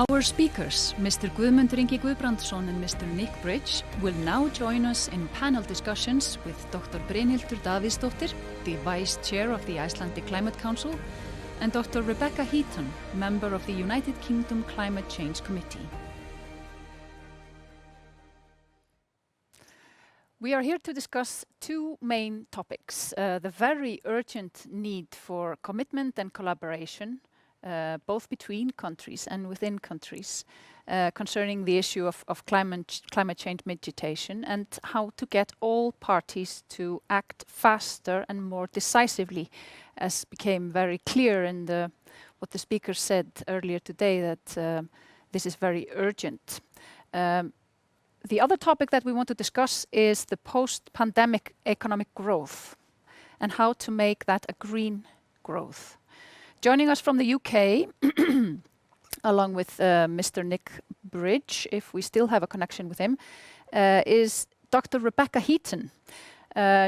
Our speakers, Mr. Guðmundur Ingi Guðbrandsson and Mr. Nick Bridge, will now join us in panel discussions with Dr. Brynhildur Davíðsdóttir, the Vice Chair of the Icelandic Climate Council, and Dr. Rebecca Heaton, member of the United Kingdom Climate Change Committee. We are here to discuss two main topics, the very urgent need for commitment and collaboration, both between countries and within countries, concerning the issue of climate change mitigation and how to get all parties to act faster and more decisively, as became very clear in what the speaker said earlier today, that this is very urgent. The other topic that we want to discuss is the post-pandemic economic growth and how to make that a green growth. Joining us from the UK, along with Mr. Nick Bridge, if we still have a connection with him, is Dr. Rebecca Heaton.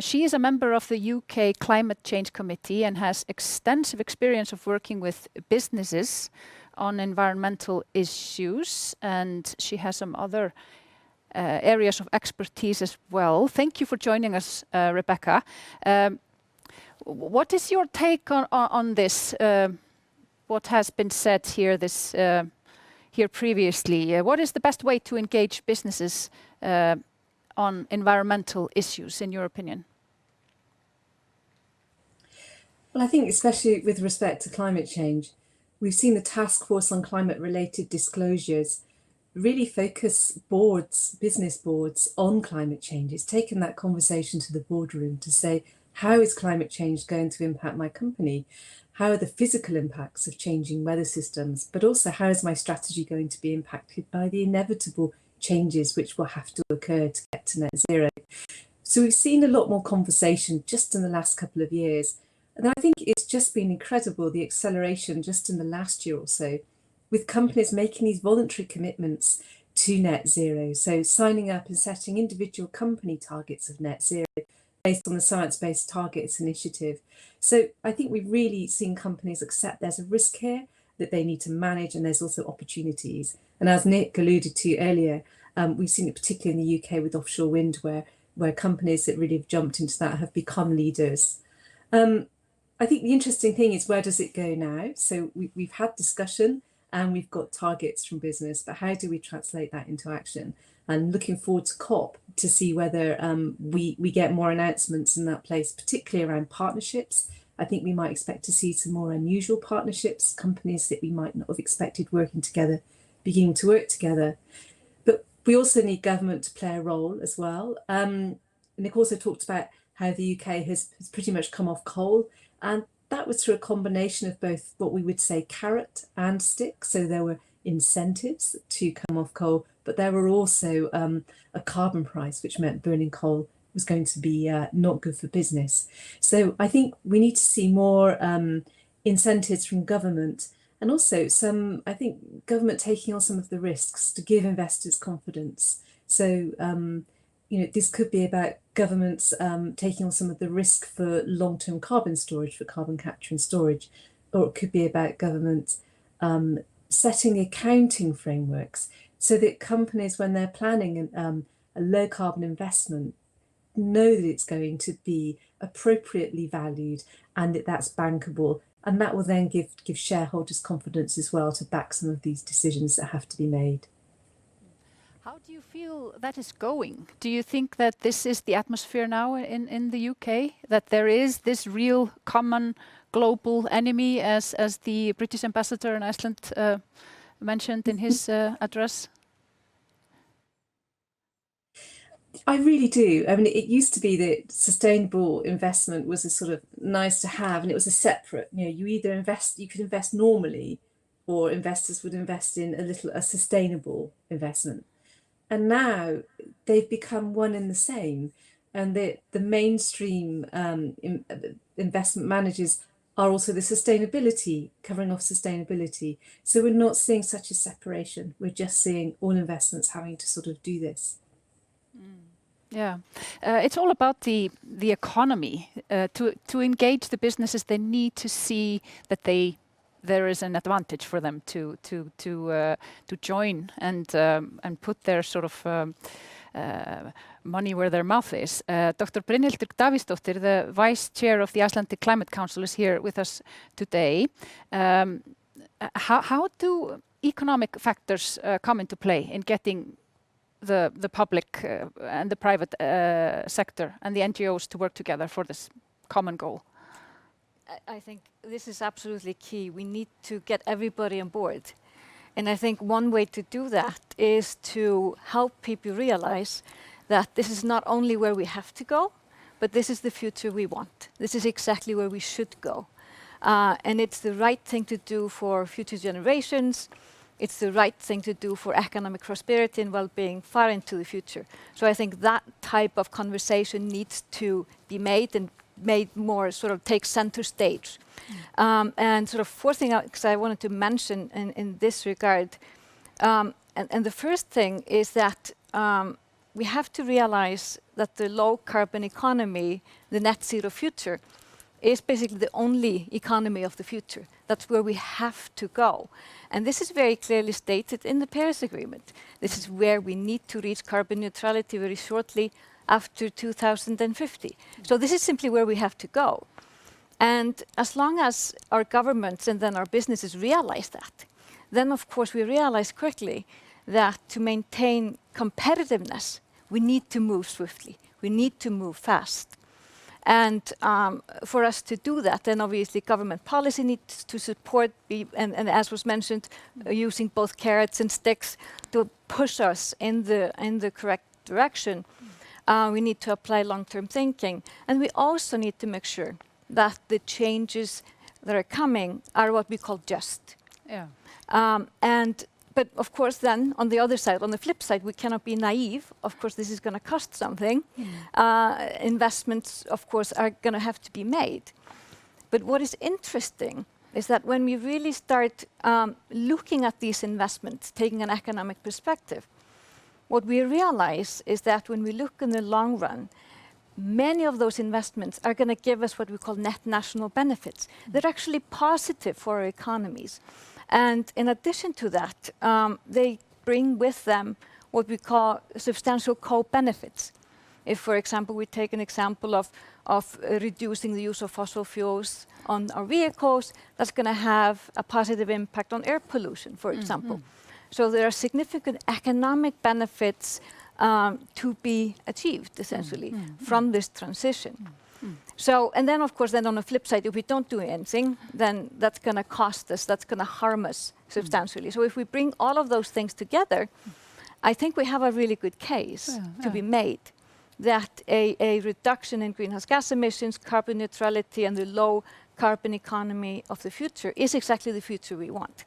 She is a member of the UK Climate Change Committee and has extensive experience of working with businesses on environmental issues, and she has some other areas of expertise as well. Thank you for joining us, Rebecca. What is your take on this? What has been said here here previously? What is the best way to engage businesses on environmental issues, in your opinion? Well, I think especially with respect to climate change, we've seen the Task Force on Climate-Related Disclosures really focus business boards on climate change. It's taken that conversation to the boardroom to say, how is climate change going to impact my company? How are the physical impacts of changing weather systems? But also, how is my strategy going to be impacted by the inevitable changes which will have to occur to get to net zero? So we've seen a lot more conversation just in the last couple of years. And I think it's just been incredible, the acceleration just in the last year or so, with companies making these voluntary commitments to net zero. So signing up and setting individual company targets of net zero based on the Science Based Targets initiative. So I think we've really seen companies accept there's a risk here that they need to manage, and there's also opportunities. And as Nick alluded to earlier, we've seen it particularly in the UK with offshore wind, where companies that really have jumped into that have become leaders. I think the interesting thing is, where does it go now? So we've had discussion and we've got targets from business, but how do we translate that into action? And looking forward to COP to see whether we get more announcements in that place, particularly around partnerships. I think we might expect to see some more unusual partnerships, companies that we might not have expected working together, beginning to work together. But we also need government to play a role as well. Nick also talked about how the UK has pretty much come off coal, and that was through a combination of both what we would say carrot and stick. So there were incentives to come off coal, but there were also a carbon price, which meant burning coal was going to be not good for business. So I think we need to see more incentives from government, and also I think government taking on some of the risks to give investors confidence. So this could be about governments taking on some of the risk for long-term carbon storage, for carbon capture and storage, or it could be about government setting accounting frameworks so that companies, when they're planning a low carbon investment, know that it's going to be appropriately valued and that that's bankable. And that will then give shareholders confidence as well to back some of these decisions that have to be made. How do you feel that is going? Do you think that this is the atmosphere now in the UK, that there is this real common global enemy, as the British ambassador in Iceland mentioned in his address? I really do. I mean, it used to be that sustainable investment was a sort of nice to have, and it was a separate, you either you could invest normally, or investors would invest in a sustainable investment. And now they've become one and the same, and the mainstream investment managers are also the sustainability, covering off sustainability. So we're not seeing such a separation. We're just seeing all investments having to sort of do this. Yeah, it's all about the economy. To engage the businesses, they need to see that they there is an advantage for them to join and put their sort of money where their mouth is. Dr. Brynhildur Davíðsdóttir, the Vice Chair of the Icelandic Climate Council, is here with us today. How do economic factors come into play in getting the public and the private sector and the NGOs to work together for this common goal? I think this is absolutely key. We need to get everybody on board. And I think one way to do that is to help people realize that this is not only where we have to go, but this is the future we want. This is exactly where we should go. And it's the right thing to do for future generations. It's the right thing to do for economic prosperity and well-being far into the future. So I think that type of conversation needs to be made and made more sort of take center stage. And sort of fourth thing, because I wanted to mention in this regard, and the first thing is that we have to realize that the low carbon economy, the net zero future, is basically the only economy of the future. That's where we have to go. And this is very clearly stated in the Paris Agreement. This is where we need to reach carbon neutrality very shortly after 2050. So this is simply where we have to go. And as long as our governments and then our businesses realize that, then of course we realize quickly that to maintain competitiveness, we need to move swiftly. We need to move fast. And for us to do that, then obviously government policy needs to support, and as was mentioned, using both carrots and sticks to push us in the correct direction. We need to apply long-term thinking. And we also need to make sure that the changes that are coming are what we call just. Yeah. But of course then, on the other side, on the flip side, we cannot be naive. Of course, this is going to cost something. Investments, of course, are going to have to be made. But what is interesting is that when we really start looking at these investments, taking an economic perspective, what we realize is that when we look in the long run, many of those investments are going to give us what we call net national benefits. They're actually positive for our economies. And in addition to that, they bring with them what we call substantial co-benefits. If, for example, we take an example of reducing the use of fossil fuels on our vehicles, that's going to have a positive impact on air pollution, for example. So there are significant economic benefits to be achieved, essentially, from this transition. So, and then of course, then on the flip side, if we don't do anything, then that's going to cost us, that's going to harm us substantially. So if we bring all of those things together, I think we have a really good case to be made that a reduction in greenhouse gas emissions, carbon neutrality, and the low carbon economy of the future is exactly the future we want.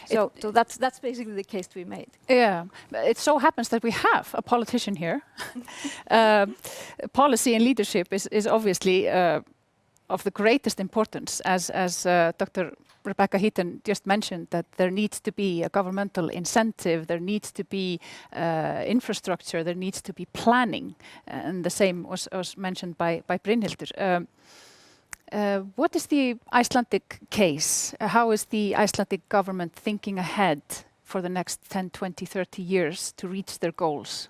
So that's basically the case to be made. Yeah, it so happens that we have a politician here. Policy and leadership is obviously of the greatest importance, as Dr. Rebecca Heaton just mentioned, that there needs to be a governmental incentive, there needs to be infrastructure, there needs to be planning, and the same was mentioned by Brynhildur. What is the Icelandic case? How is the Icelandic government thinking ahead for the next 10, 20, 30 years to reach their goals?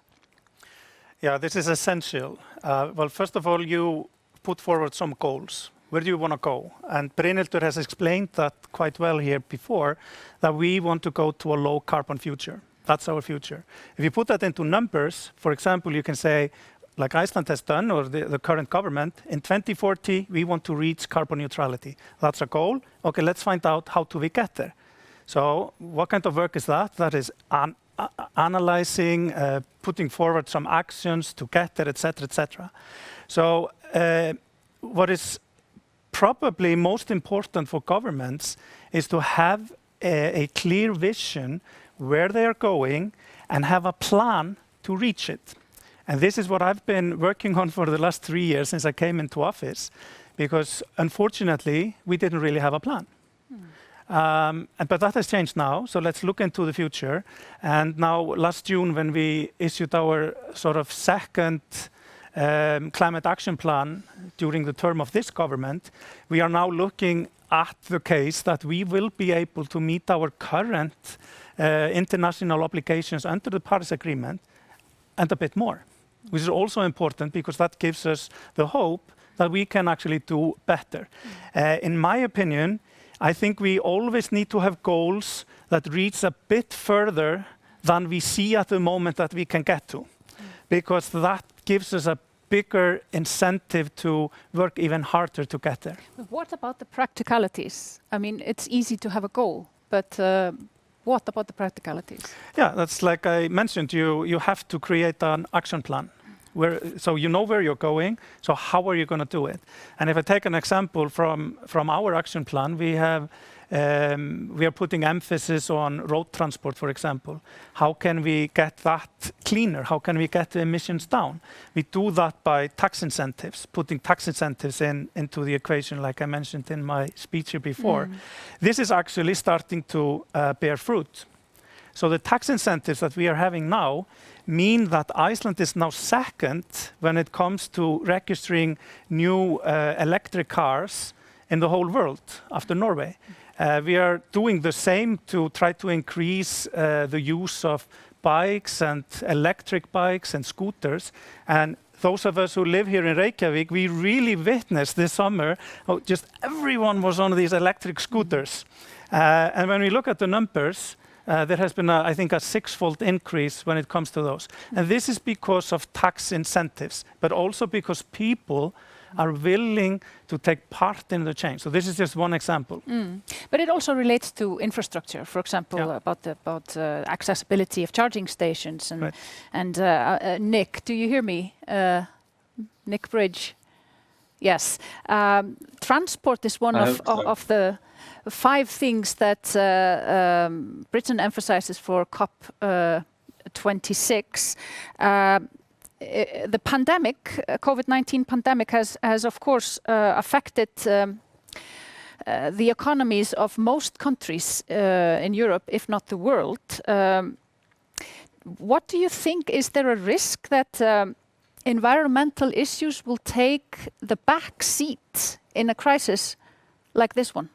Yeah, this is essential. Well, first of all, you put forward some goals. Where do you want to go? And Brynhildur has explained that quite well here before, that we want to go to a low carbon future. That's our future. If you put that into numbers, for example, you can say, like Iceland has done, or the current government, in 2040, we want to reach carbon neutrality. That's a goal. Okay, let's find out how do we get there. So what kind of work is that? That is analyzing, putting forward some actions to get there, etc., etc. So what is probably most important for governments is to have a clear vision where they are going and have a plan to reach it. And this is what I've been working on for the last 3 years since I came into office, because unfortunately, we didn't really have a plan. But that has changed now, so let's look into the future. And now, last June, when we issued our sort of second climate action plan during the term of this government, we are now looking at the case that we will be able to meet our current international obligations under the Paris Agreement and a bit more, which is also important because that gives us the hope that we can actually do better. In my opinion, I think we always need to have goals that reach a bit further than we see at the moment that we can get to, because that gives us a bigger incentive to work even harder to get there. But what about the practicalities? I mean, it's easy to have a goal, but what about the practicalities? Yeah, that's like I mentioned, you have to create an action plan. So you know where you're going, so how are you going to do it? And if I take an example from our action plan, we are putting emphasis on road transport, for example. How can we get that cleaner? How can we get the emissions down? We do that by tax incentives, putting tax incentives into the equation, like I mentioned in my speech here before. This is actually starting to bear fruit. So the tax incentives that we are having now mean that Iceland is now second when it comes to registering new electric cars in the whole world after Norway. We are doing the same to try to increase the use of bikes and electric bikes and scooters. And those of us who live here in Reykjavik, we really witnessed this summer how just everyone was on these electric scooters. And when we look at the numbers, there has been, I think, a six-fold increase when it comes to those. And this is because of tax incentives, but also because people are willing to take part in the change. So this is just one example. But it also relates to infrastructure, for example, about accessibility of charging stations. And, Right. and Nick, do you hear me? Nick Bridge. Yes. Transport is one of the 5 things that Britain emphasizes for COP26. The pandemic, COVID-19 pandemic, has of course affected the economies of most countries in Europe, if not the world. What do you think? Is there a risk that environmental issues will take the back seat in a crisis like this one?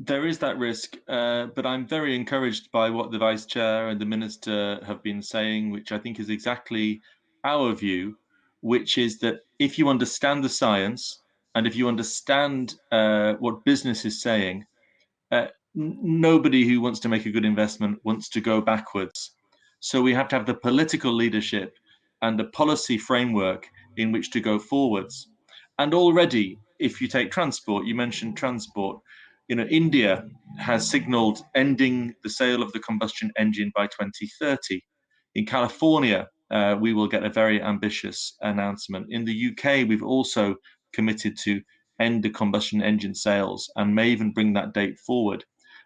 There is that risk, but I'm very encouraged by what the Vice Chair and the Minister have been saying, which I think is exactly our view, which is that if you understand the science and if you understand what business is saying, nobody who wants to make a good investment wants to go backwards. So we have to have the political leadership and the policy framework in which to go forwards. And already, if you take transport, you mentioned transport, India has signaled ending the sale of the combustion engine by 2030. In California, we will get a very ambitious announcement. In the UK, we've also committed to end the combustion engine sales and may even bring that date forward,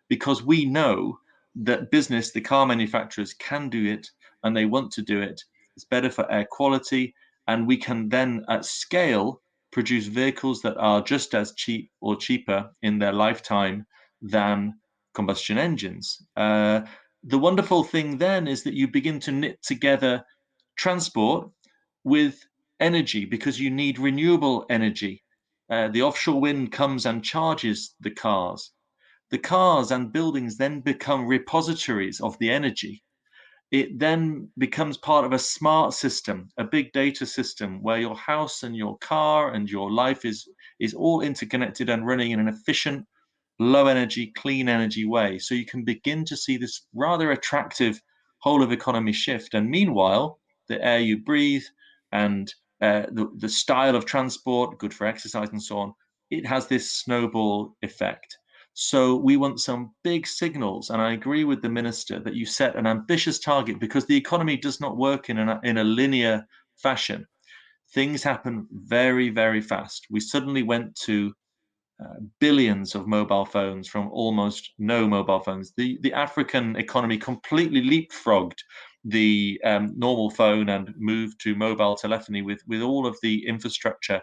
because we know that business, the car manufacturers, can do it and they want to do it. It's better for air quality, and we can then at scale produce vehicles that are just as cheap or cheaper in their lifetime than combustion engines. The wonderful thing then is that you begin to knit together transport with energy, because you need renewable energy. The offshore wind comes and charges the cars. The cars and buildings then become repositories of the energy. It then becomes part of a smart system, a big data system, where your house and your car and your life is all interconnected and running in an efficient, low energy, clean energy way. So you can begin to see this rather attractive whole of economy shift. And meanwhile, the air you breathe and the style of transport, good for exercise and so on, it has this snowball effect. So we want some big signals, and I agree with the Minister that you set an ambitious target, because the economy does not work in a linear fashion. Things happen very, very fast. We suddenly went to billions of mobile phones from almost no mobile phones. The African economy completely leapfrogged the normal phone and moved to mobile telephony with all of the infrastructure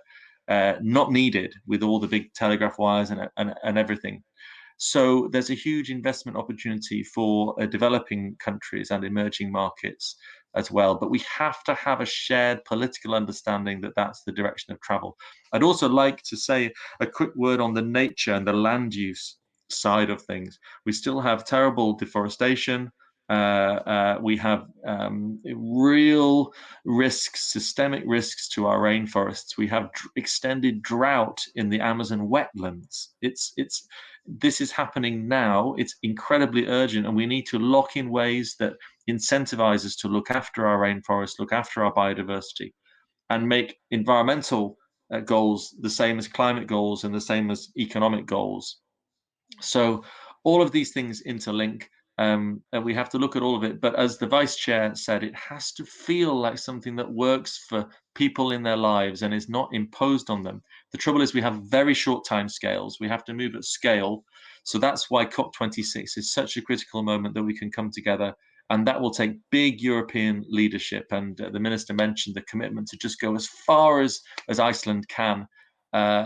not needed, with all the big telegraph wires and everything. So there's a huge investment opportunity for developing countries and emerging markets as well. But we have to have a shared political understanding that that's the direction of travel. I'd also like to say a quick word on the nature and the land use side of things. We still have terrible deforestation. We have real risks, systemic risks to our rainforests. We have extended drought in the Amazon wetlands. This is happening now. It's incredibly urgent, and we need to lock in ways that incentivize us to look after our rainforests, look after our biodiversity, and make environmental goals the same as climate goals and the same as economic goals. So all of these things interlink, and we have to look at all of it. But as the vice chair said, it has to feel like something that works for people in their lives and is not imposed on them. The trouble is we have very short time scales. We have to move at scale. So that's why COP26 is such a critical moment that we can come together, and that will take big European leadership. And the minister mentioned the commitment to just go as far as Iceland can,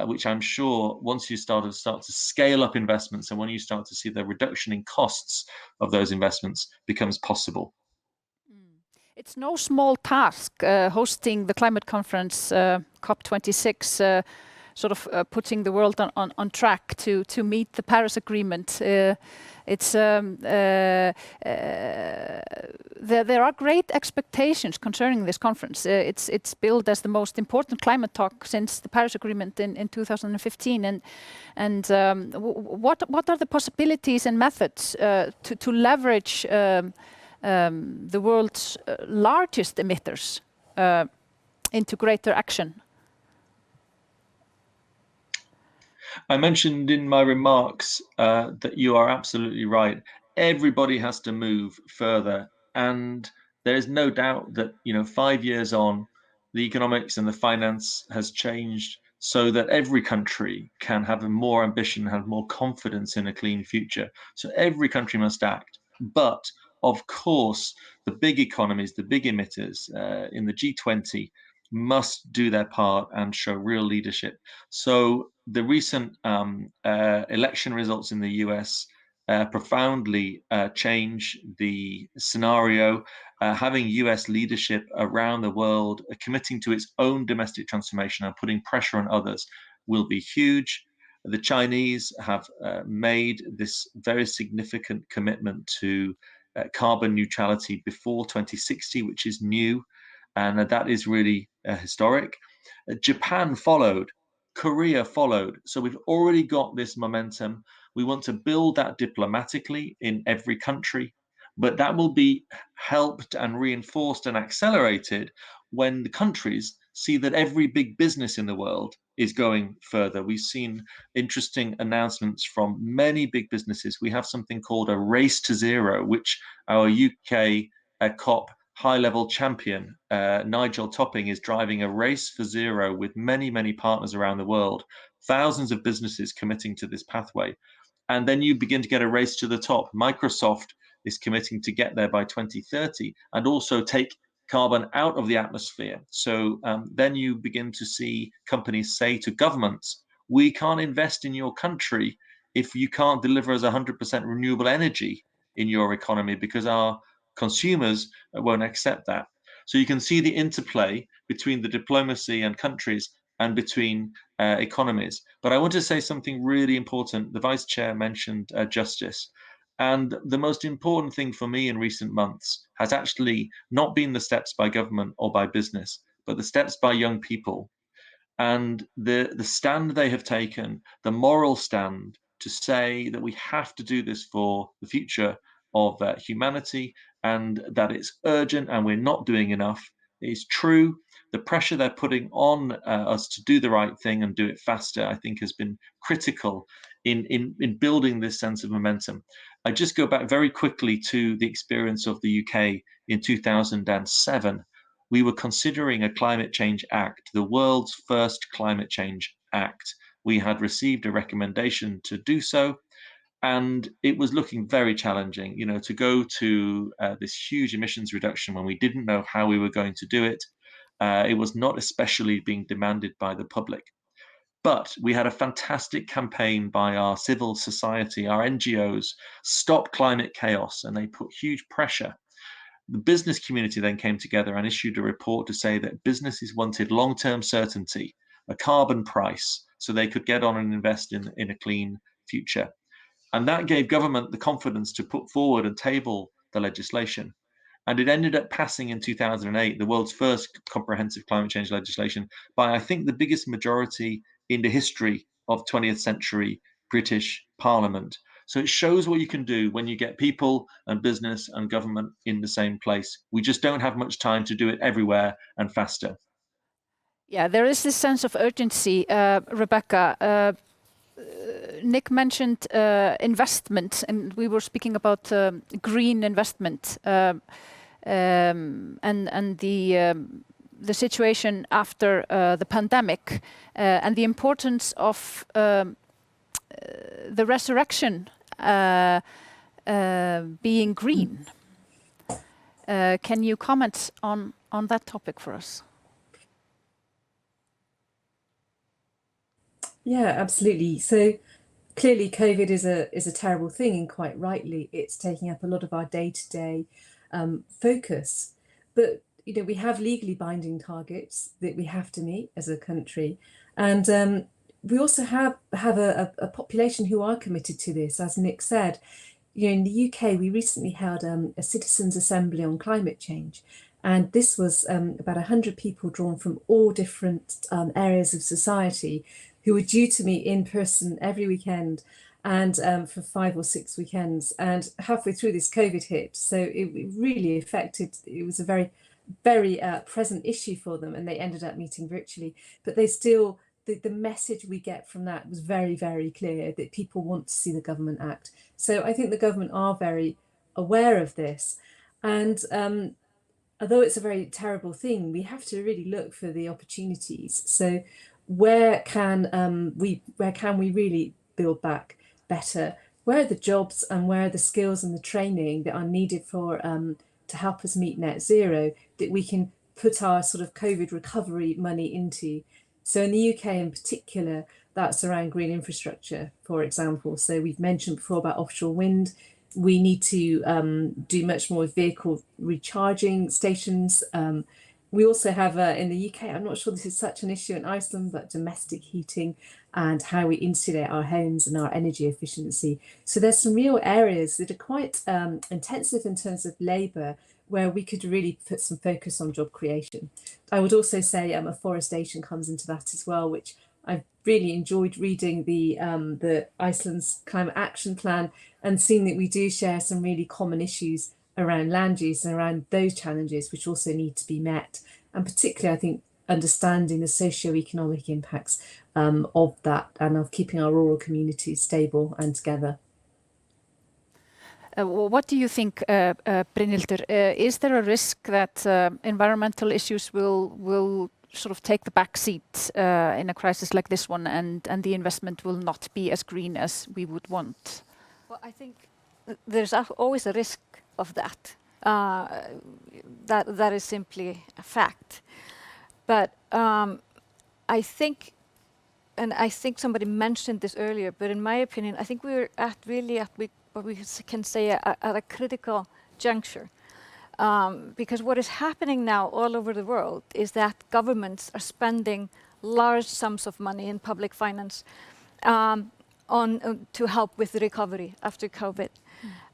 which I'm sure once you start to scale up investments, and when you start to see the reduction in costs of those investments becomes possible. It's no small task hosting the climate conference COP26, sort of putting the world on track to meet the Paris Agreement. There are great expectations concerning this conference. It's billed as the most important climate talk since the Paris Agreement in 2015. And what are the possibilities and methods to leverage the world's largest emitters into greater action? I mentioned in my remarks that you are absolutely right. Everybody has to move further, and there is no doubt that 5 years on, the economics and the finance has changed so that every country can have more ambition, have more confidence in a clean future. So every country must act. But of course, the big economies, the big emitters in the G20 must do their part and show real leadership. So the recent election results in the US profoundly change the scenario. Having US leadership around the world committing to its own domestic transformation and putting pressure on others will be huge. The Chinese have made this very significant commitment to carbon neutrality before 2060, which is new, and that is really historic. Japan followed, Korea followed. So we've already got this momentum. We want to build that diplomatically in every country, but that will be helped and reinforced and accelerated when the countries see that every big business in the world is going further. We've seen interesting announcements from many big businesses. We have something called a race to zero, which our UK COP high-level champion, Nigel Topping, is driving a race for zero with many, many partners around the world, thousands of businesses committing to this pathway. And then you begin to get a race to the top. Microsoft is committing to get there by 2030 and also take carbon out of the atmosphere. So then you begin to see companies say to governments, we can't invest in your country if you can't deliver us 100% renewable energy in your economy, because our consumers won't accept that. So you can see the interplay between the diplomacy and countries and between economies. But I want to say something really important. The Vice Chair mentioned justice. And the most important thing for me in recent months has actually not been the steps by government or by business, but the steps by young people. And the stand they have taken, the moral stand to say that we have to do this for the future of humanity, and that it's urgent and we're not doing enough, is true. The pressure they're putting on us to do the right thing and do it faster, I think, has been critical in building this sense of momentum. I just go back very quickly to the experience of the UK in 2007. We were considering a climate change act, the world's first climate change act. We had received a recommendation to do so, and it was looking very challenging, to go to this huge emissions reduction when we didn't know how we were going to do it. It was not especially being demanded by the public. But we had a fantastic campaign by our civil society, our NGOs, Stop Climate Chaos, and they put huge pressure. The business community then came together and issued a report to say that businesses wanted long-term certainty, a carbon price, so they could get on and invest in a clean future. And that gave government the confidence to put forward and table the legislation. And it ended up passing in 2008, the world's first comprehensive climate change legislation, by I think the biggest majority in the history of 20th century British Parliament. So it shows what you can do when you get people and business and government in the same place. We just don't have much time to do it everywhere and faster. Yeah, there is this sense of urgency, Rebecca. Nick mentioned investment, and we were speaking about green investment and the situation after the pandemic and the importance of the resurrection being green. Can you comment on that topic for us? Yeah, absolutely. So clearly COVID is a terrible thing, and quite rightly it's taking up a lot of our day-to-day focus. But we have legally binding targets that we have to meet as a country, and we also have a population who are committed to this. As Nick said, in the UK we recently held a citizens' assembly on climate change, and this was about 100 people drawn from all different areas of society who were due to meet in person every weekend, and for 5 or 6 weekends. And halfway through this COVID hit, so it really affected, it was a very, very present issue for them, and they ended up meeting virtually. But they still, the message we get from that was very, very clear, that people want to see the government act. So I think the government are very aware of this. And although it's a very terrible thing, we have to really look for the opportunities. So where can we really build back better? Where are the jobs and where are the skills and the training that are needed for to help us meet net zero, that we can put our sort of COVID recovery money into? So in the UK in particular, that's around green infrastructure, for example. So we've mentioned before about offshore wind. We need to do much more with vehicle recharging stations. We also have in the UK, I'm not sure this is such an issue in Iceland, but domestic heating and how we insulate our homes and our energy efficiency. So there's some real areas that are quite intensive in terms of labour, where we could really put some focus on job creation. I would also say afforestation comes into that as well, which I've really enjoyed reading the Iceland's climate action plan and seeing that we do share some really common issues around land use and around those challenges, which also need to be met. And particularly, I think, understanding the socio-economic impacts of that and of keeping our rural communities stable and together. What do you think, Brynhildur? Is there a risk that environmental issues will sort of take the back seat in a crisis like this one, and the investment will not be as green as we would want? Well, I think there's always a risk of that. That is simply a fact. But I think, and I think somebody mentioned this earlier, but in my opinion, I think we're at what we can say at a critical juncture. Because what is happening now all over the world is that governments are spending large sums of money in public finance to help with the recovery after COVID.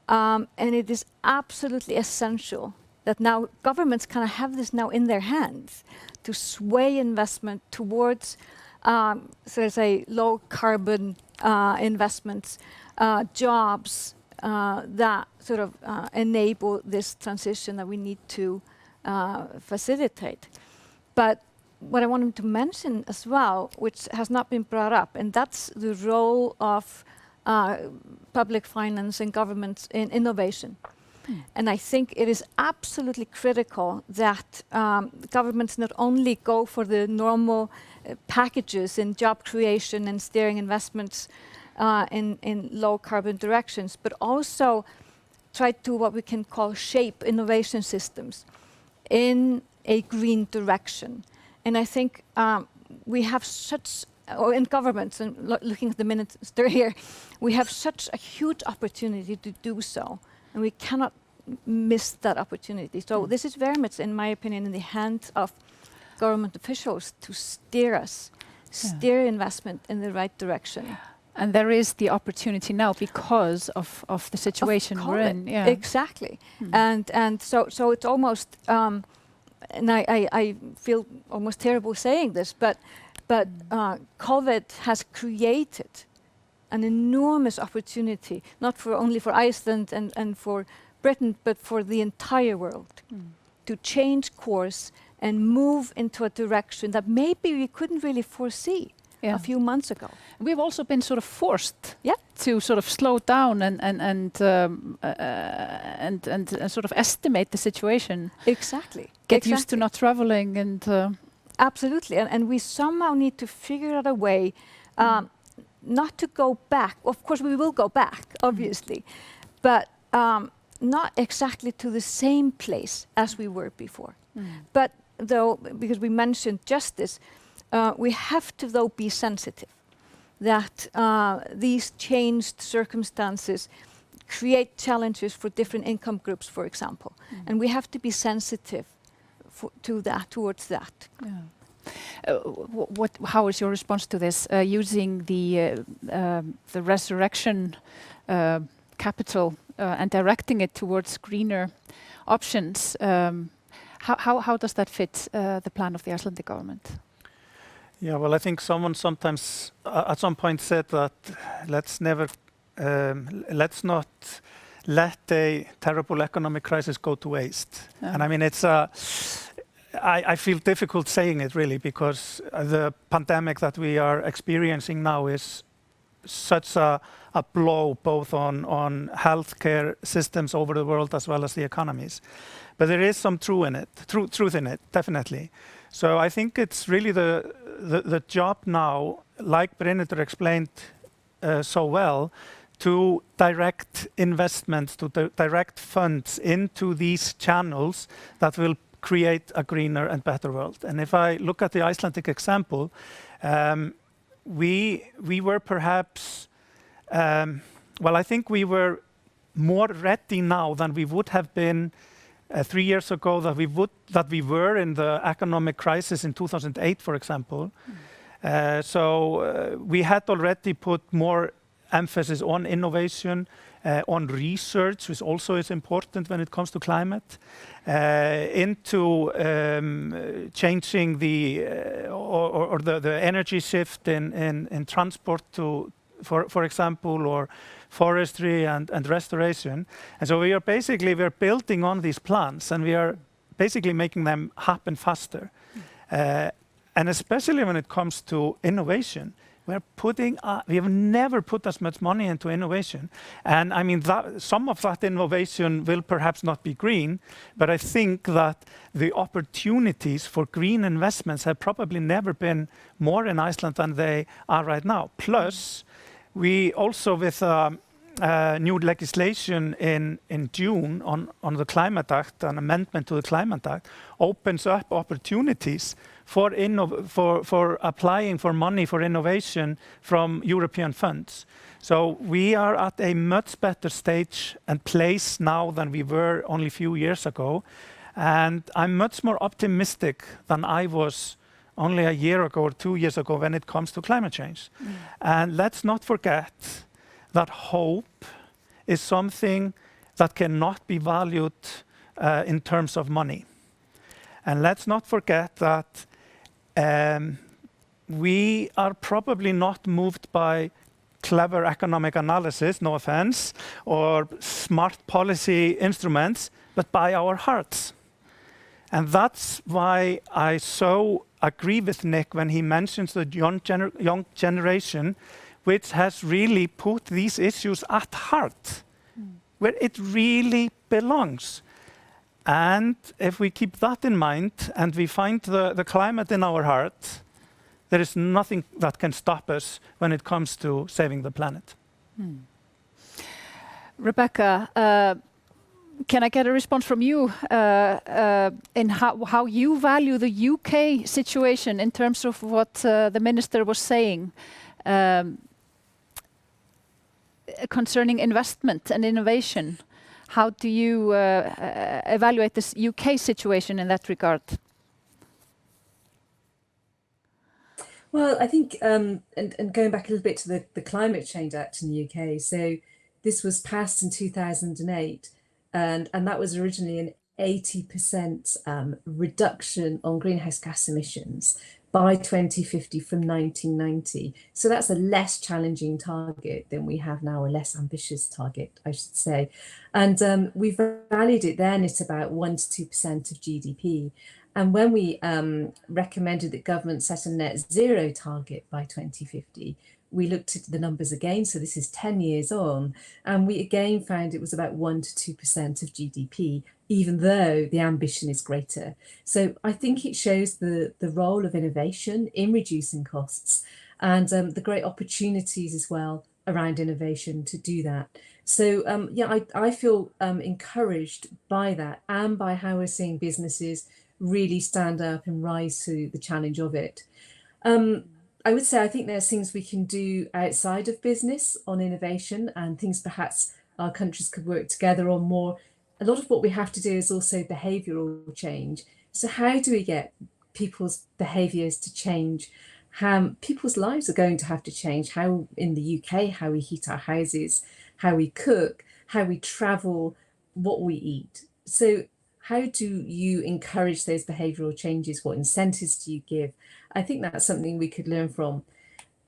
And it is absolutely essential that now governments kind of have this now in their hands to sway investment towards, so to say, low carbon investments, jobs that sort of enable this transition that we need to facilitate. But what I wanted to mention as well, which has not been brought up, and that's the role of public finance and governments in innovation. And I think it is absolutely critical that governments not only go for the normal packages in job creation and steering investments in low carbon directions, but also try to what we can call shape innovation systems in a green direction. And I think we have such, or in governments, and looking at the minister here, we have such a huge opportunity to do so. And we cannot missed that opportunity. So this is very much, in my opinion, in the hands of government officials to steer investment in the right direction. And there is the opportunity now because of the situation we're in. Yeah. Exactly. And so it's almost, and I feel almost terrible saying this, but COVID has created an enormous opportunity, not for only for Iceland and for Britain, but for the entire world, to change course and move into a direction that maybe we couldn't really foresee a few months ago. We've also been sort of forced Yeah. to sort of slow down and sort of estimate the situation. Exactly. Get used to not traveling and. Absolutely, and we somehow need to figure out a way not to go back. Of course, we will go back, obviously, but not exactly to the same place as we were before. But though, because we mentioned justice, we have to though be sensitive that these changed circumstances create challenges for different income groups, for example, and we have to be sensitive towards that. Yeah. How is your response to this? Using the resurrection capital and directing it towards greener options. How does that fit the plan of the Icelandic government? Yeah, well, I think someone sometimes at some point said that let's not let a terrible economic crisis go to waste. And I mean, I feel difficult saying it really, because the pandemic that we are experiencing now is such a blow both on healthcare systems over the world as well as the economies. But there is some truth in it, definitely. So I think it's really the job now, like Brynhildur explained so well, to direct investments, to direct funds into these channels that will create a greener and better world. And if I look at the Icelandic example, we were perhaps, I think we were more ready now than we would have been 3 years ago, that we were in the economic crisis in 2008, for example. So we had already put more emphasis on innovation, on research, which also is important when it comes to climate, into changing the energy shift in transport to, for example, or forestry and restoration. And so we're building on these plans, and we are basically making them happen faster. And especially when it comes to innovation, we have never put as much money into innovation. And I mean, some of that innovation will perhaps not be green, but I think that the opportunities for green investments have probably never been more in Iceland than they are right now. Plus, we also, with new legislation in June on the Climate Act, an amendment to the Climate Act, opens up opportunities for applying for money for innovation from European funds. So we are at a much better stage and place now than we were only a few years ago. And I'm much more optimistic than I was only a year ago or 2 years ago when it comes to climate change. And let's not forget that hope is something that cannot be valued in terms of money. And let's not forget that we are probably not moved by clever economic analysis, no offense, or smart policy instruments, but by our hearts. And that's why I so agree with Nick when he mentions the young generation, which has really put these issues at heart, where it really belongs. And if we keep that in mind and we find the climate in our heart, there is nothing that can stop us when it comes to saving the planet. Rebecca, can I get a response from you in how you value the UK situation in terms of what the minister was saying concerning investment and innovation? How do you evaluate this UK situation in that regard? Well, I think, and going back a little bit to the Climate Change Act in the UK, so this was passed in 2008, and that was originally an 80% reduction on greenhouse gas emissions by 2050 from 1990. So that's a less challenging target than we have now, a less ambitious target, I should say. And we valued it then at about 1 to 2% of GDP. And when we recommended that government set a net zero target by 2050, we looked at the numbers again. So this is 10 years on, and we again found it was about 1 to 2% of GDP, even though the ambition is greater. So I think it shows the role of innovation in reducing costs and the great opportunities as well around innovation to do that. So yeah, I feel encouraged by that and by how we're seeing businesses really stand up and rise to the challenge of it. I would say I think there's things we can do outside of business on innovation and things perhaps our countries could work together on more. A lot of what we have to do is also behavioural change. So how do we get people's behaviours to change? How people's lives are going to have to change. How in the UK, how we heat our houses, how we cook, how we travel, what we eat. So how do you encourage those behavioural changes? What incentives do you give? I think that's something we could learn from.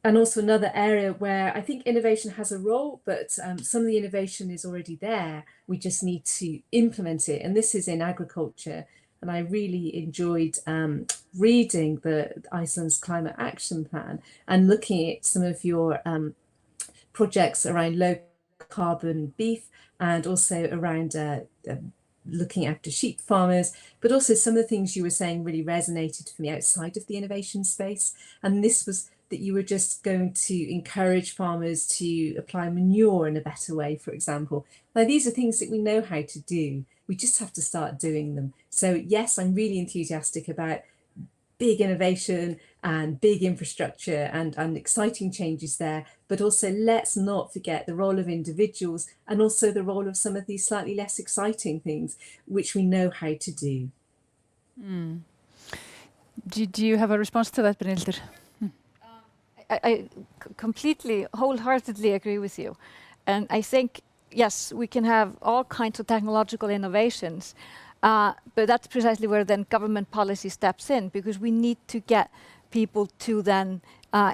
And also another area where I think innovation has a role, but some of the innovation is already there. We just need to implement it. And this is in agriculture. And I really enjoyed reading Iceland's climate action plan and looking at some of your projects around low carbon beef and also around looking after sheep farmers, but also some of the things you were saying really resonated for me outside of the innovation space. And this was that you were just going to encourage farmers to apply manure in a better way, for example. Now, these are things that we know how to do. We just have to start doing them. So yes, I'm really enthusiastic about big innovation and big infrastructure and exciting changes there, but also let's not forget the role of individuals and also the role of some of these slightly less exciting things, which we know how to do. Do you have a response to that, Brynhildur? I completely, wholeheartedly agree with you. And I think, yes, we can have all kinds of technological innovations, but that's precisely where then government policy steps in, because we need to get people to then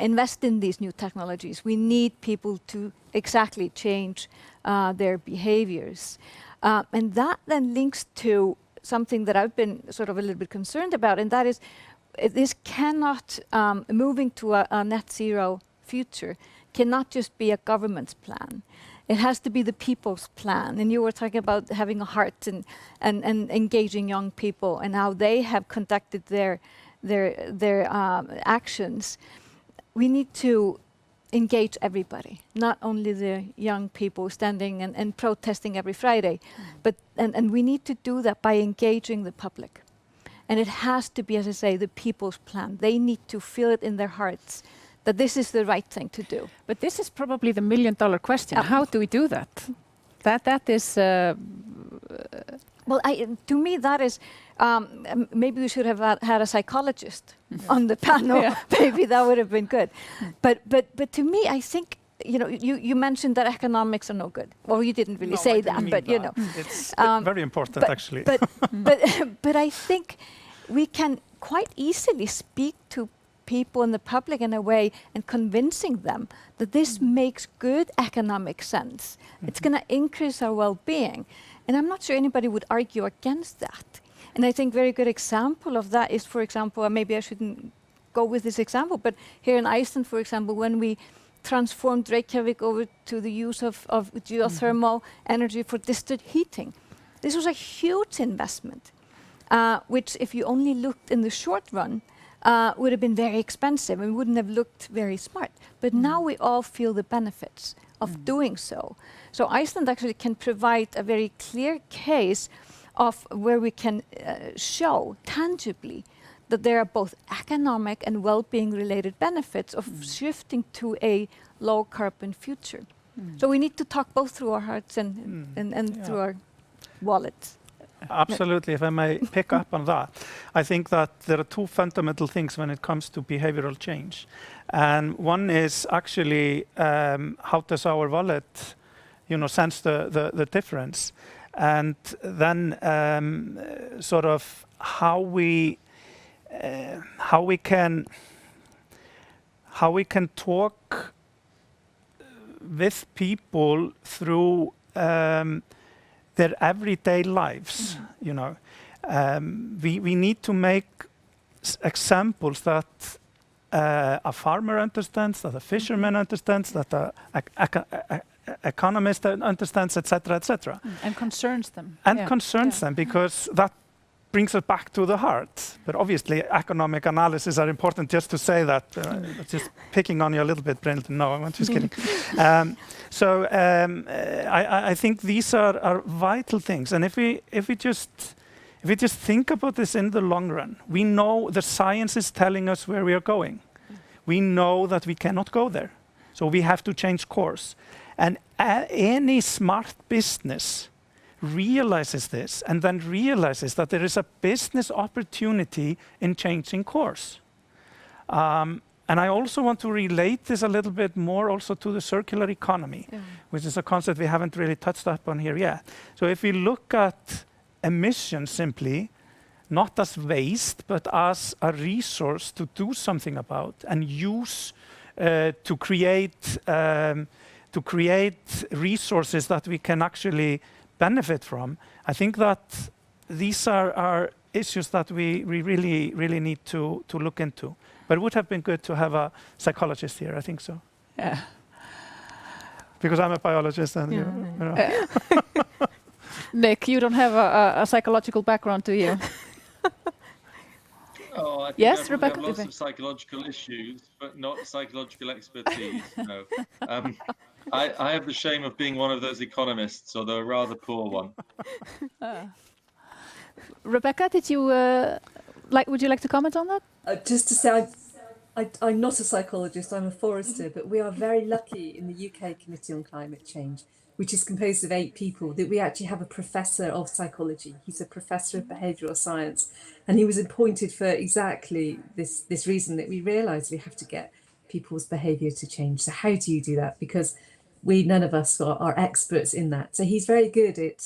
invest in these new technologies. We need people to exactly change their behaviors. And that then links to something that I've been sort of a little bit concerned about, and that is this cannot, moving to a net zero future, cannot just be a government's plan. It has to be the people's plan. And you were talking about having a heart and engaging young people and how they have conducted their actions. We need to engage everybody, not only the young people standing and protesting every Friday, but and we need to do that by engaging the public. And it has to be, as I say, the people's plan. They need to feel it in their hearts that this is the right thing to do. But this is probably the million-dollar question. How do we do that? That is... Well, to me, that is... maybe we should have had a psychologist on the panel. Yeah. Maybe that would have been good. But to me, I think, you mentioned that economics are no good. Well, you didn't really say that, but you know. It's very important, actually. But I think we can quite easily speak to people in the public in a way and convincing them that this makes good economic sense. It's going to increase our well-being. And I'm not sure anybody would argue against that. And I think very good example of that is, for example, maybe I shouldn't go with this example, but here in Iceland, for example, when we transformed Reykjavik over to the use of geothermal energy for district heating. This was a huge investment, which if you only looked in the short run, would have been very expensive and wouldn't have looked very smart. But now we all feel the benefits of doing so. So Iceland actually can provide a very clear case of where we can show tangibly that there are both economic and well-being related benefits of shifting to a low carbon future. So we need to talk both through our hearts and through our wallet. Absolutely, if I may pick up on that. I think that there are two fundamental things when it comes to behavioral change. And one is actually how does our wallet, sense the difference? And then sort of how we can talk with people through their everyday lives. We need to make examples that a farmer understands, that a fisherman understands, that a economist understands, etc., etc. And concerns them. And concerns them, because that brings us back to the heart. But obviously, economic analysis are important. Just to say that, just picking on you a little bit, Brynhildur. No, I'm just kidding. I think these are vital things. And if we just think about this in the long run, we know the science is telling us where we are going. We know that we cannot go there, so we have to change course. And any smart business realizes this, and then realizes that there is a business opportunity in changing course. And I also want to relate this a little bit more also to the circular economy, which is a concept we haven't really touched upon here yet. So if we look at emissions simply, not as waste, but as a resource to do something about and use to create resources that we can actually benefit from. I think that these are issues that we really need to look into. But it would have been good to have a psychologist here, I think so. Yeah. Because I'm a biologist and Nick, you don't have a psychological background, do you? Oh, I think Yes, I probably Rebecca? have lots of psychological issues, but not psychological expertise. No. I have the shame of being one of those economists, although a rather poor one. Rebecca, would you like to comment on that? Just to say, I'm not a psychologist, I'm a forester, but we are very lucky in the UK Committee on Climate Change, which is composed of 8 people, that we actually have a professor of psychology. He's a professor of behavioural science, and he was appointed for exactly this reason, that we realise we have to get people's behaviour to change. So how do you do that? Because none of us are experts in that. So he's very good at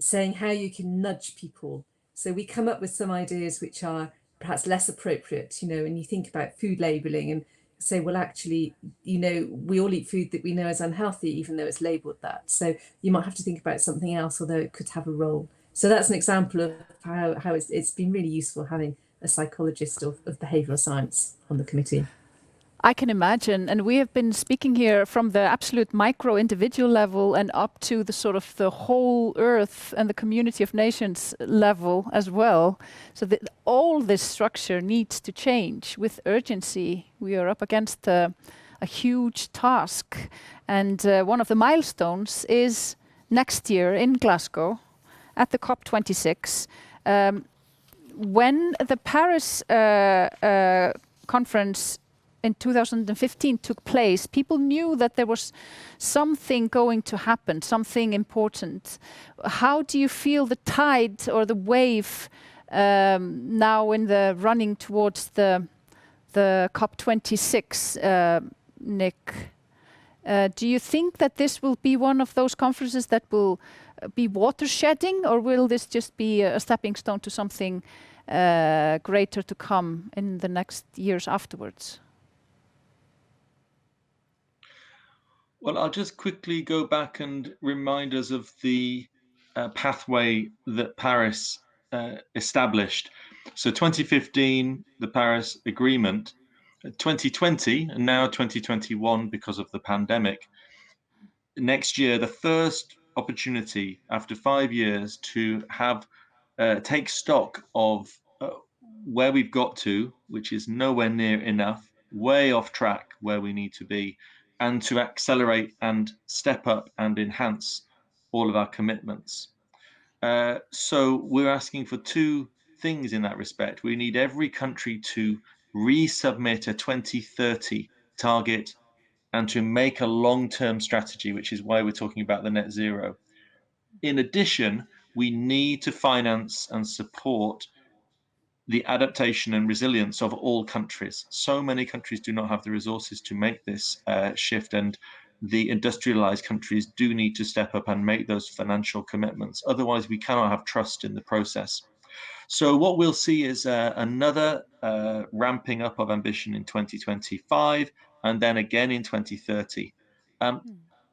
saying how you can nudge people. So we come up with some ideas which are perhaps less appropriate, and you think about food labelling and say, well, actually, we all eat food that we know is unhealthy, even though it's labelled that. So you might have to think about something else, although it could have a role. So that's an example of how it's been really useful having a psychologist of behavioural science on the committee. I can imagine, and we have been speaking here from the absolute micro individual level and up to the sort of the whole earth and the community of nations level as well. So that all this structure needs to change with urgency. We are up against a huge task, and one of the milestones is next year in Glasgow at the COP26. When the Paris conference in 2015 took place, people knew that there was something going to happen, something important. How do you feel the tide or the wave now in the running towards the COP26, Nick? Do you think that this will be one of those conferences that will be watershedding, or will this just be a stepping stone to something greater to come in the next years afterwards? Well, I'll just quickly go back and remind us of the pathway that Paris established. So 2015, the Paris Agreement, 2020, and now 2021 because of the pandemic. Next year, the first opportunity after 5 years to have take stock of where we've got to, which is nowhere near enough, way off track where we need to be, and to accelerate and step up and enhance all of our commitments. So we're asking for 2 things in that respect. We need every country to resubmit a 2030 target and to make a long-term strategy, which is why we're talking about the net zero. In addition, we need to finance and support the adaptation and resilience of all countries. So many countries do not have the resources to make this shift, and the industrialized countries do need to step up and make those financial commitments. Otherwise, we cannot have trust in the process. So what we'll see is another ramping up of ambition in 2025 and then again in 2030. And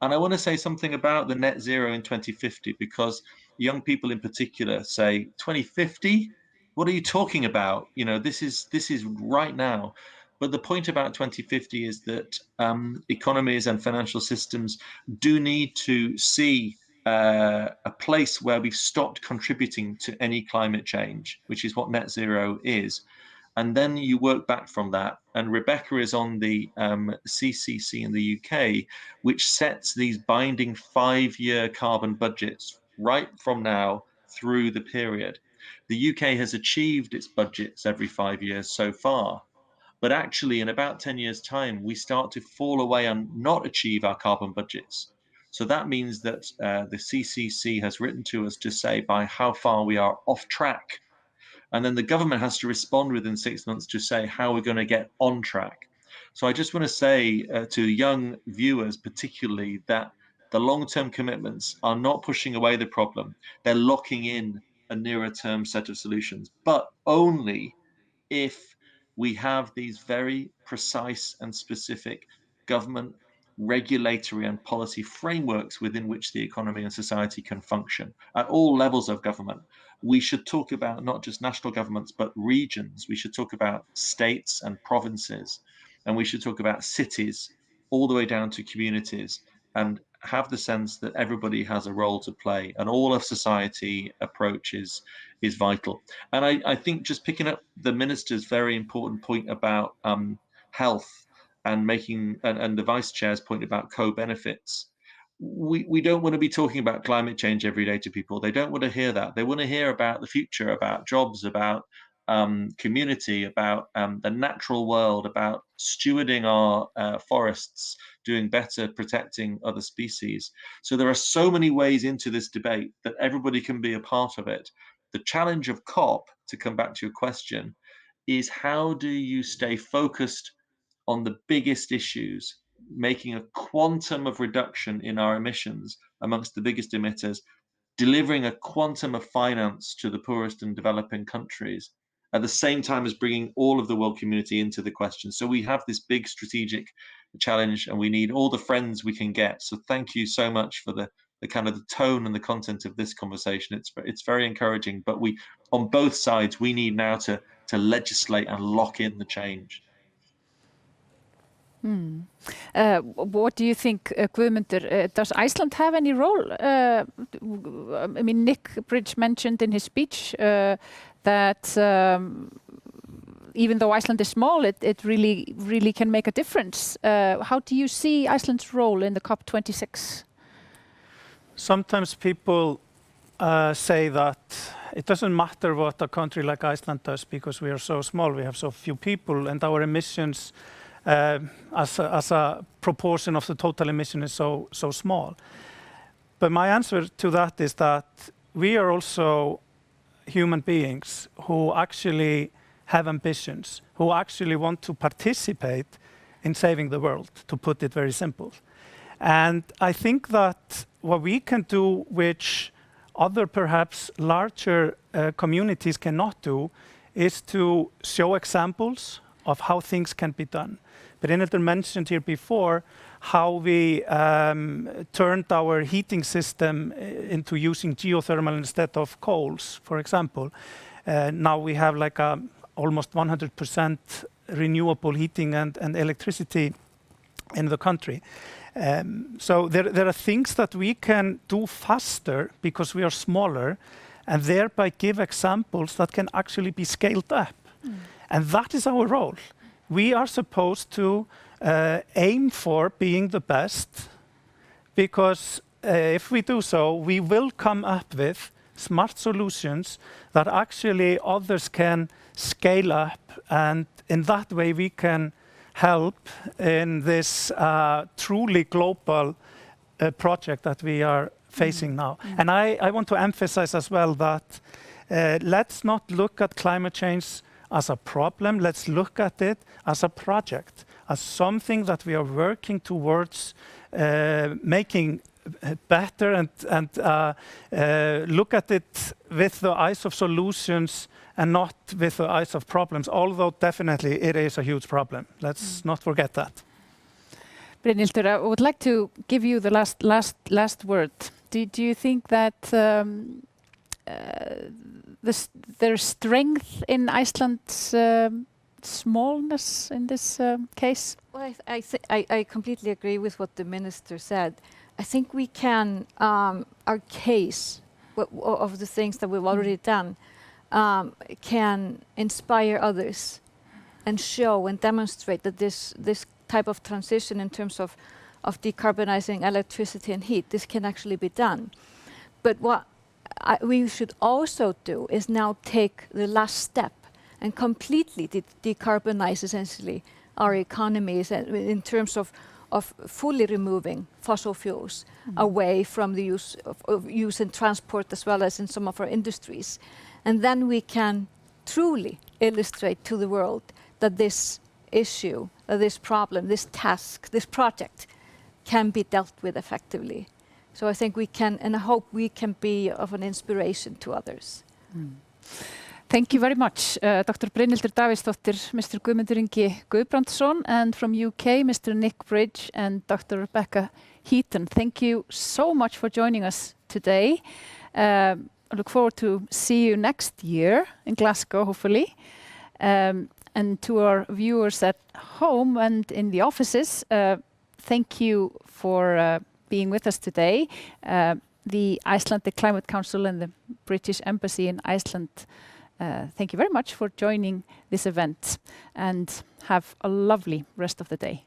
I want to say something about the net zero in 2050, because young people in particular say 2050, what are you talking about? You know, this is right now. But the point about 2050 is that economies and financial systems do need to see a place where we've stopped contributing to any climate change, which is what net zero is. And then you work back from that. And Rebecca is on the CCC in the UK, which sets these binding 5-year carbon budgets right from now through the period. The UK has achieved its budgets every 5 years so far. But actually, in about 10 years' time, we start to fall away and not achieve our carbon budgets. So that means that the CCC has written to us to say by how far we are off track. And then the government has to respond within 6 months to say how we're going to get on track. So I just want to say to young viewers particularly that the long-term commitments are not pushing away the problem. They're locking in a nearer term set of solutions, but only if we have these very precise and specific government regulatory and policy frameworks within which the economy and society can function at all levels of government. We should talk about not just national governments, but regions. We should talk about states and provinces, and we should talk about cities all the way down to communities, and have the sense that everybody has a role to play, and all of society approach is vital. And I think just picking up the minister's very important point about health and making and the vice chair's point about co-benefits, we don't want to be talking about climate change every day to people. They don't want to hear that. They want to hear about the future, about jobs, about community, about the natural world, about stewarding our forests, doing better, protecting other species. So there are so many ways into this debate that everybody can be a part of it. The challenge of COP, to come back to your question, is how do you stay focused on the biggest issues, making a quantum of reduction in our emissions amongst the biggest emitters, delivering a quantum of finance to the poorest and developing countries, at the same time as bringing all of the world community into the question. So we have this big strategic challenge, and we need all the friends we can get. So thank you so much for the kind of the tone and the content of this conversation. It's very encouraging, but we, on both sides, we need now to legislate and lock in the change. What do you think, Guðmundur? Does Iceland have any role? I mean, Nick Bridge mentioned in his speech that even though Iceland is small, it really can make a difference. How do you see Iceland's role in the COP26? Sometimes people say that it doesn't matter what a country like Iceland does because we are so small, we have so few people, and our emissions as a proportion of the total emission is so small. But my answer to that is that we are also human beings who actually have ambitions, who actually want to participate in saving the world, to put it very simple. And I think that what we can do, which other perhaps larger communities cannot do, is to show examples of how things can be done. Brynhildur mentioned here before how we turned our heating system into using geothermal instead of coals, for example. Now we have like almost 100% renewable heating and electricity in the country. So there are things that we can do faster because we are smaller, and thereby give examples that can actually be scaled up. And that is our role. We are supposed to aim for being the best, because if we do so, we will come up with smart solutions that actually others can scale up, and in that way we can help in this truly global project that we are facing now. And I want to emphasize as well that let's not look at climate change as a problem. Let's look at it as a project, as something that we are working towards making better, and look at it with the eyes of solutions and not with the eyes of problems, although definitely it is a huge problem. Let's not forget that. Brynhildur, I would like to give you the last word. Do you think that there's strength in Iceland's smallness in this case? Well, I completely agree with what the minister said. I think we can, our case of the things that we've already done can inspire others and show and demonstrate that this type of transition in terms of decarbonizing electricity and heat, this can actually be done. But what we should also do is now take the last step and completely decarbonize essentially our economies in terms of fully removing fossil fuels away from the use in transport as well as in some of our industries. And then we can truly illustrate to the world that this issue, this problem, this task, this project can be dealt with effectively. So I think we can, and I hope we can be of an inspiration to others. Thank you very much, Dr. Brynhildur Davíðsdóttir, Mr. Guðmundur Ingi Guðbrandsson, and from UK, Mr. Nick Bridge and Dr. Rebecca Heaton. Thank you so much for joining us today. I look forward to see you next year in Glasgow, hopefully. And to our viewers at home and in the offices, thank you for being with us today. The Icelandic Climate Council and the British Embassy in Iceland, thank you very much for joining this event, and have a lovely rest of the day.